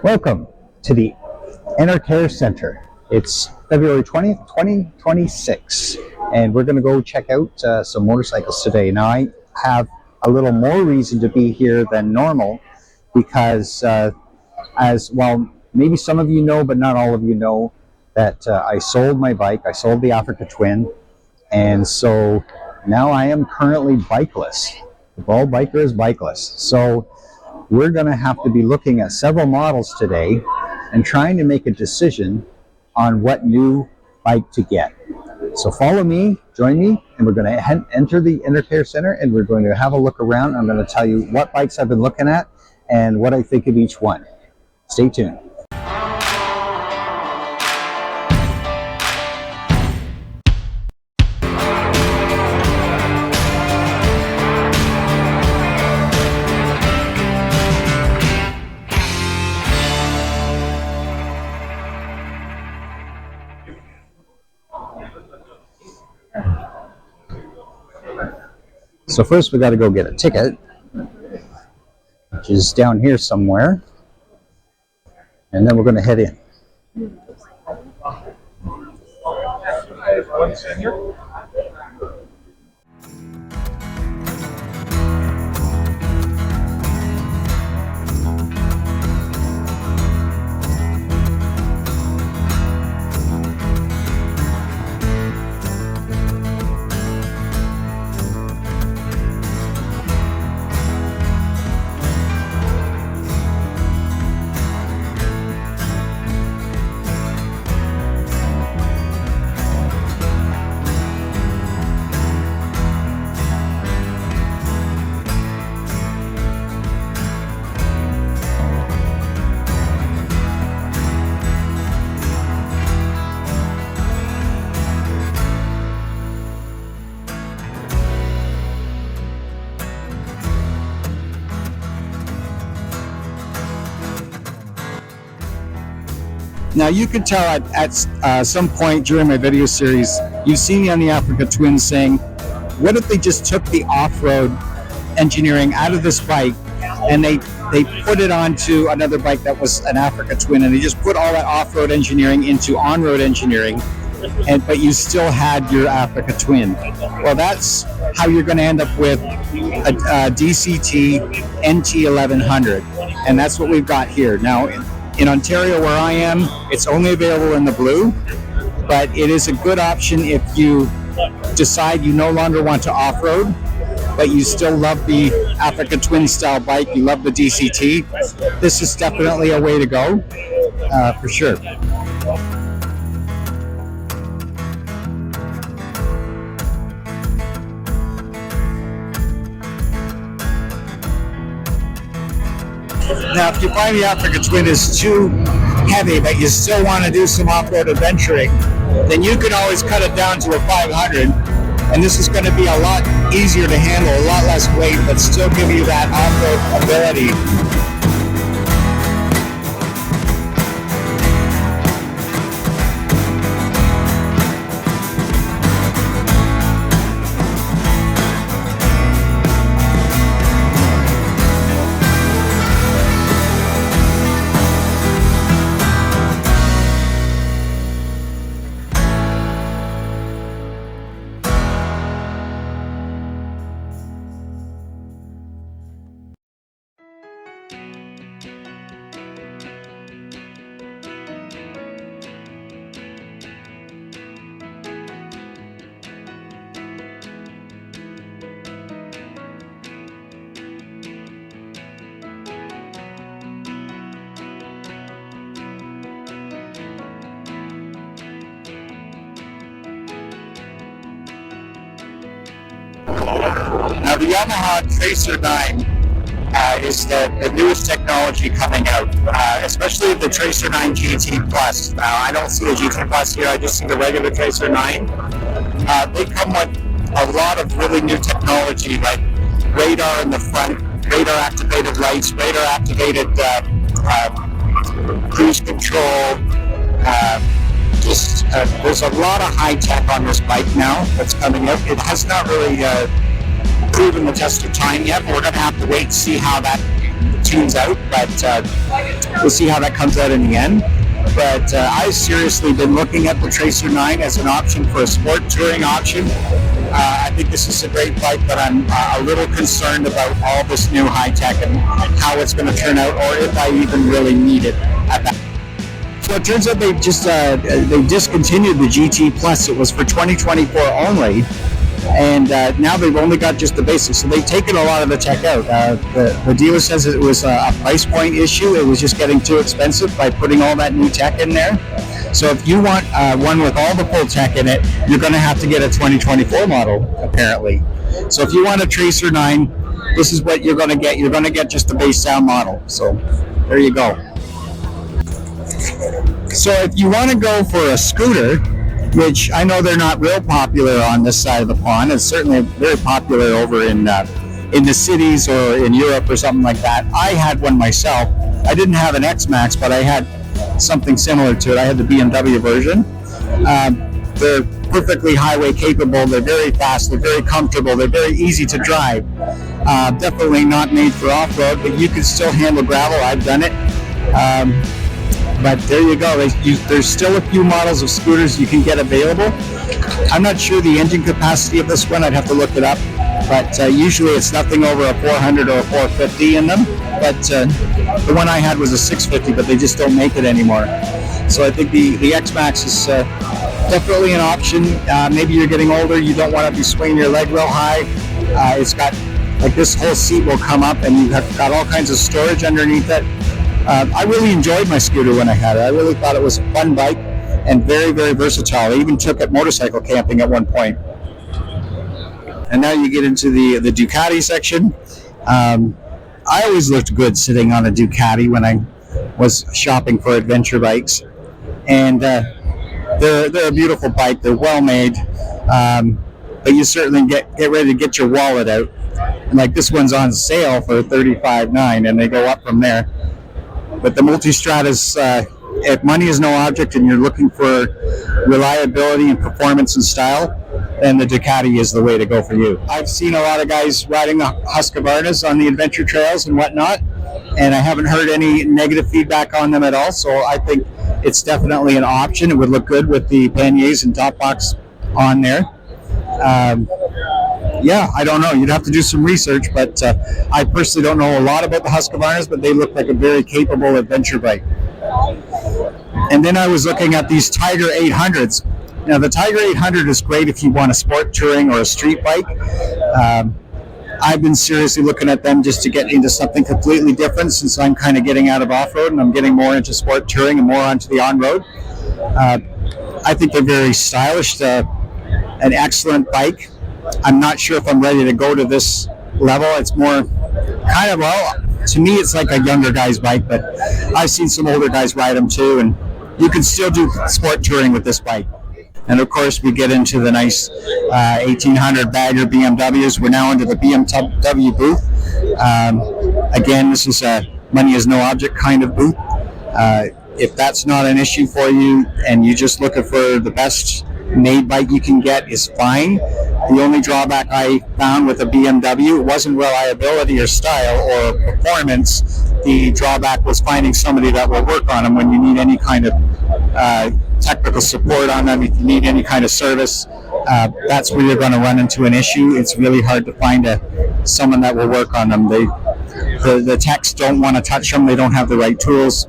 Welcome to the Inner Care Center. It's February 20th, 2026, and we're going to go check out some motorcycles today. Now, I have a little more reason to be here than normal because, as well, maybe some of you know, but not all of you know, that I sold my bike. I sold the Africa Twin, and so now I am currently bikeless. The bald biker is bikeless. So we're going to have to be looking at several models today and trying to make a decision on what new bike to get. So follow me, join me, and we're going to enter the Inner Care Center and we're going to have a look around. I'm going to tell you what bikes I've been looking at and what I think of each one. Stay tuned. So first we got to go get a ticket, which is down here somewhere, and then we're going to head in. Now you can tell at some point during my video series, you've seen me on the Africa Twin saying, what if they just took the off-road engineering out of this bike and they put it onto another bike that was an Africa Twin, and they just put all that off-road engineering into on-road engineering, but you still had your Africa Twin. Well, that's how you're going to end up with a DCT NT 1100, and that's what we've got here. Now, in Ontario, where I am, it's only available in the blue, but it is a good option if you decide you no longer want to off-road, but you still love the Africa Twin style bike, you love the DCT. This is definitely a way to go, for sure. Now, if you find the Africa Twin is too heavy, but you still want to do some off-road adventuring, then you can always cut it down to a 500, and this is going to be a lot easier to handle, a lot less weight, but still give you that off-road ability. Now, the Yamaha Tracer 9 is the newest technology coming out, especially the Tracer 9 GT Plus. I don't see a GT Plus here, I just see the regular Tracer 9. They come with a lot of really new technology, like radar in the front, radar-activated lights, radar-activated cruise control. There's a lot of high tech on this bike now that's coming out. It has not really proven the test of time yet, but we're going to have to wait and see how that tunes out, but we'll see how that comes out in the end. But I've seriously been looking at the Tracer 9 as an option for a sport touring option. I think this is a great bike, but I'm a little concerned about all this new high tech and how it's going to turn out, or if I even really need it at that. So it turns out they just they discontinued the GT Plus. It was for 2024 only, and now they've only got just the basics. So they've taken a lot of the tech out. The dealer says it was a price point issue. It was just getting too expensive by putting all that new tech in there. So if you want one with all the full tech in it, you're going to have to get a 2024 model, apparently. So if you want a Tracer 9, this is what you're going to get. You're going to get just the base sound model. So there you go. So if you want to go for a scooter, which I know they're not real popular on this side of the pond, it's certainly very popular over in the cities or in Europe or something like that. I had one myself. I didn't have an X-Max, but I had something similar to it. I had the BMW version. They're perfectly highway capable. They're very fast. They're very comfortable. They're very easy to drive. Definitely not made for off-road, but you can still handle gravel. I've done it. But there you go. There's still a few models of scooters you can get available. I'm not sure the engine capacity of this one. I'd have to look it up. But usually it's nothing over a 400 or a 450 in them. But the one I had was a 650, but they just don't make it anymore. So I think the X-Max is definitely an option. Maybe you're getting older, you don't want to be swinging your leg real high. It's got, like, this whole seat will come up and you have got all kinds of storage underneath it. I really enjoyed my scooter when I had it. I really thought it was a fun bike and very, very versatile. I even took it motorcycle camping at one point. And now you get into the Ducati section. I always looked good sitting on a Ducati when I was shopping for adventure bikes. And they're a beautiful bike. They're well made. But you certainly get ready to get your wallet out. And like, this one's on sale for $35,900, and they go up from there. But the Multistradas, if money is no object and you're looking for reliability and performance and style, then the Ducati is the way to go for you. I've seen a lot of guys riding the Husqvarnas on the adventure trails and whatnot, and I haven't heard any negative feedback on them at all, so I think it's definitely an option. It would look good with the panniers and top box on there. Yeah, I don't know. You'd have to do some research, but I personally don't know a lot about the Husqvarnas, but they look like a very capable adventure bike. And then I was looking at these Tiger 800s. Now, the Tiger 800 is great if you want a sport touring or a street bike. I've been seriously looking at them just to get into something completely different, since I'm kind of getting out of off-road and I'm getting more into sport touring and more onto the on-road. I think they're very stylish, an excellent bike. I'm not sure if I'm ready to go to this level. It's more kind of, well, to me it's like a younger guy's bike, but I've seen some older guys ride them too, and you can still do sport touring with this bike. And of course we get into the nice 1800 bagger BMWs. We're now into the BMW booth. Again, this is a money is no object kind of booth. If that's not an issue for you and you're just looking for the best made bike you can get, is fine. The only drawback I found with a BMW wasn't reliability or style or performance. The drawback was finding somebody that will work on them when you need any kind of technical support on them. If you need any kind of service, that's where you're going to run into an issue. It's really hard to find someone that will work on them. The techs don't want to touch them. They don't have the right tools.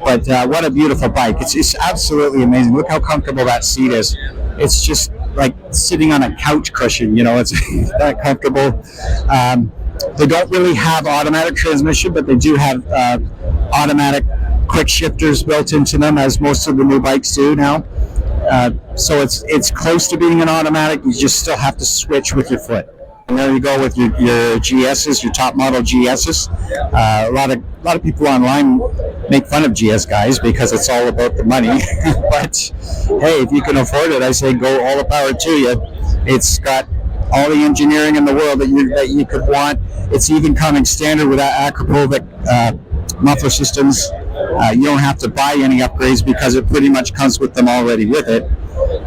But what a beautiful bike. It's absolutely amazing. Look how comfortable that seat is. It's just like sitting on a couch cushion, you know, it's that comfortable. They don't really have automatic transmission, but they do have automatic quick shifters built into them, as most of the new bikes do now. So it's close to being an automatic. You just still have to switch with your foot. And there you go with your GSs, your top model GSs. A lot of people online make fun of GS guys because it's all about the money. But hey, if you can afford it, I say go all the power to you. It's got all the engineering in the world that you could want. It's even coming standard with Akrapovic muffler systems. You don't have to buy any upgrades because it pretty much comes with them already with it.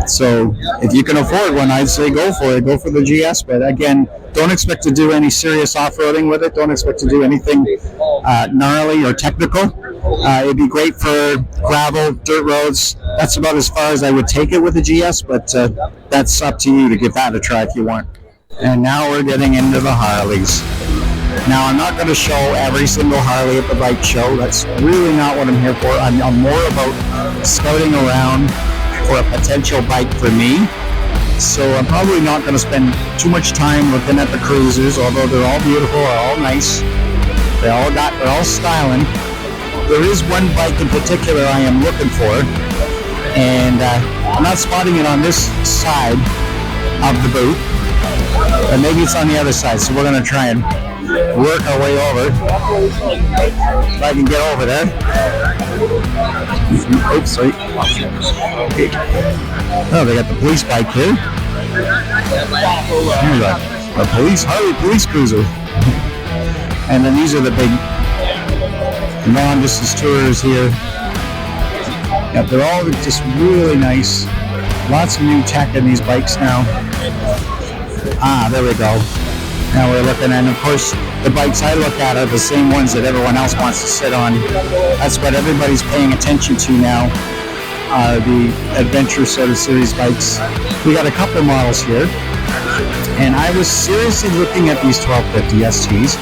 So if you can afford one, I'd say go for it. Go for the GS. But again, don't expect to do any serious off-roading with it. Don't expect to do anything gnarly or technical. It'd be great for gravel, dirt roads. That's about as far as I would take it with a GS, but that's up to you to give that a try if you want. And now we're getting into the Harleys. Now, I'm not going to show every single Harley at the bike show. That's really not what I'm here for. I'm more about scouting around for a potential bike for me. So I'm probably not going to spend too much time looking at the cruisers, although they're all beautiful, they're all nice. They're all styling. There is one bike in particular I am looking for, and I'm not spotting it on this side of the booth, but maybe it's on the other side, so we're going to try and work our way over. If I can get over there. Oops, sorry. Okay. Oh, they got the police bike here. Here's a Harley police cruiser. And then these are the big long-distance tourers here. Yeah, they're all just really nice. Lots of new tech in these bikes now. There we go. Now we're looking at, and of course, the bikes I look at are the same ones that everyone else wants to sit on. That's what everybody's paying attention to now, the adventure sort of series bikes. We got a couple models here, and I was seriously looking at these 1250 STs.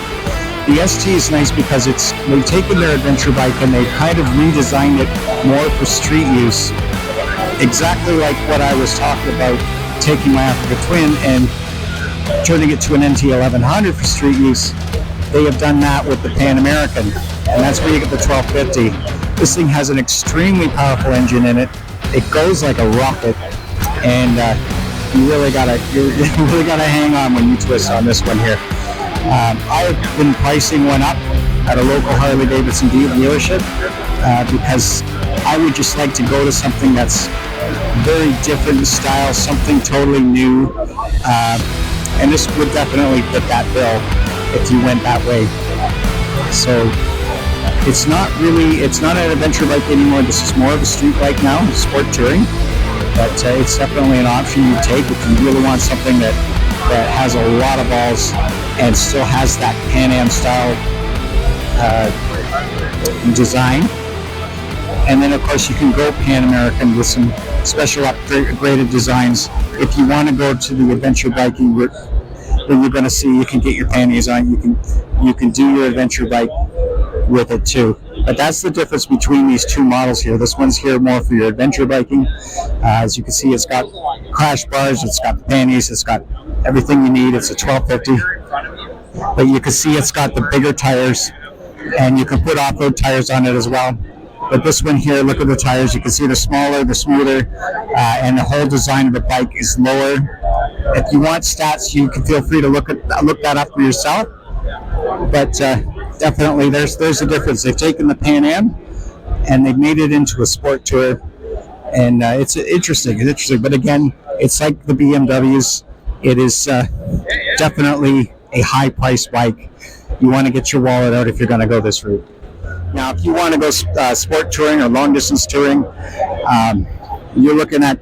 The ST is nice because they've taken their adventure bike and they've kind of redesigned it more for street use. Exactly like what I was talking about, taking my Africa Twin and turning it to an NT 1100 for street use. They have done that with the Pan American, and that's where you get the 1250. This thing has an extremely powerful engine in it. It goes like a rocket, and you really gotta hang on when you twist on this one here. I've been pricing one up at a local Harley Davidson dealership because I would just like to go to something that's very different in style, something totally new. And this would definitely fit that bill if you went that way. So it's not an adventure bike anymore. This is more of a street bike now, sport touring. But it's definitely an option you take if you really want something that has a lot of balls and still has that Pan Am style design. And then of course you can go Pan American with some special upgraded designs. If you want to go to the adventure biking route, then you're going to see you can get your panties on. You can do your adventure bike with it too. But that's the difference between these two models here. This one's here more for your adventure biking. As you can see, it's got crash bars, it's got the panties, it's got everything you need. It's a 1250. But you can see it's got the bigger tires, and you can put off-road tires on it as well. But this one here, look at the tires. You can see they're smaller, they're smoother, and the whole design of the bike is lower. If you want stats, you can feel free to look that up for yourself. But definitely, there's a difference. They've taken the Pan Am and they've made it into a sport tour, and it's interesting. It's interesting, but again, it's like the BMWs. It is definitely a high-priced bike. You want to get your wallet out if you're going to go this route. Now, if you want to go sport touring or long-distance touring, you're looking at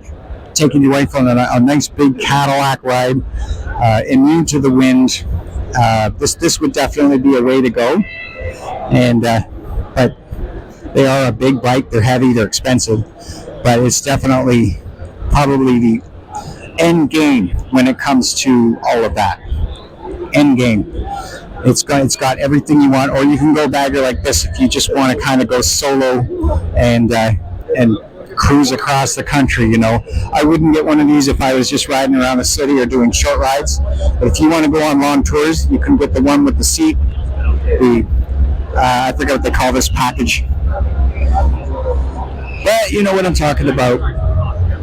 taking your wife on a nice big Cadillac ride, immune to the wind. This would definitely be a way to go. And but they are a big bike. They're heavy. They're expensive. But it's definitely probably the end game when it comes to all of that. End game. It's got everything you want, or you can go bagger like this if you just want to kind of go solo and cruise across the country. You know, I wouldn't get one of these if I was just riding around the city or doing short rides. But if you want to go on long tours, you can get the one with the seat. I forget what they call this package, but you know what I'm talking about.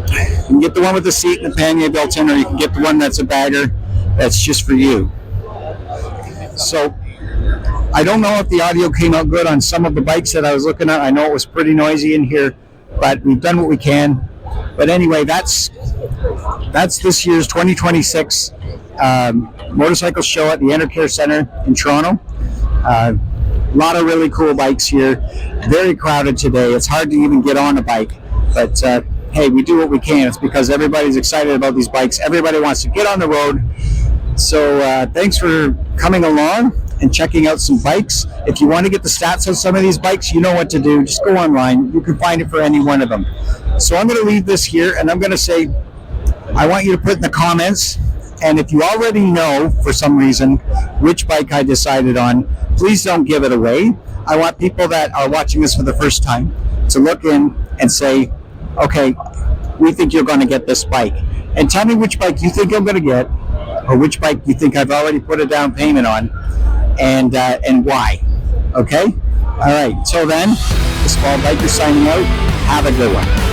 You can get the one with the seat and the pannier built in, or you can get the one that's a bagger that's just for you. So I don't know if the audio came out good on some of the bikes that I was looking at. I know it was pretty noisy in here, but we've done what we can. But anyway, that's this year's 2026 motorcycle show at the Intercare Center in Toronto. A lot of really cool bikes here. Very crowded today. It's hard to even get on a bike, but hey, we do what we can. It's because everybody's excited about these bikes. Everybody wants to get on the road. So thanks for coming along, and checking out some bikes. If you want to get the stats on some of these bikes, you know what to do. Just go online. You can find it for any one of them. So I'm going to leave this here, and I'm going to say, I want you to put in the comments, and if you already know, for some reason, which bike I decided on, please don't give it away. I want people that are watching this for the first time to look in and say, okay, we think you're going to get this bike. And tell me which bike you think I'm going to get, or which bike you think I've already put a down payment on, and why. Okay? All right. Till then, the Small Biker signing out. Have a good one.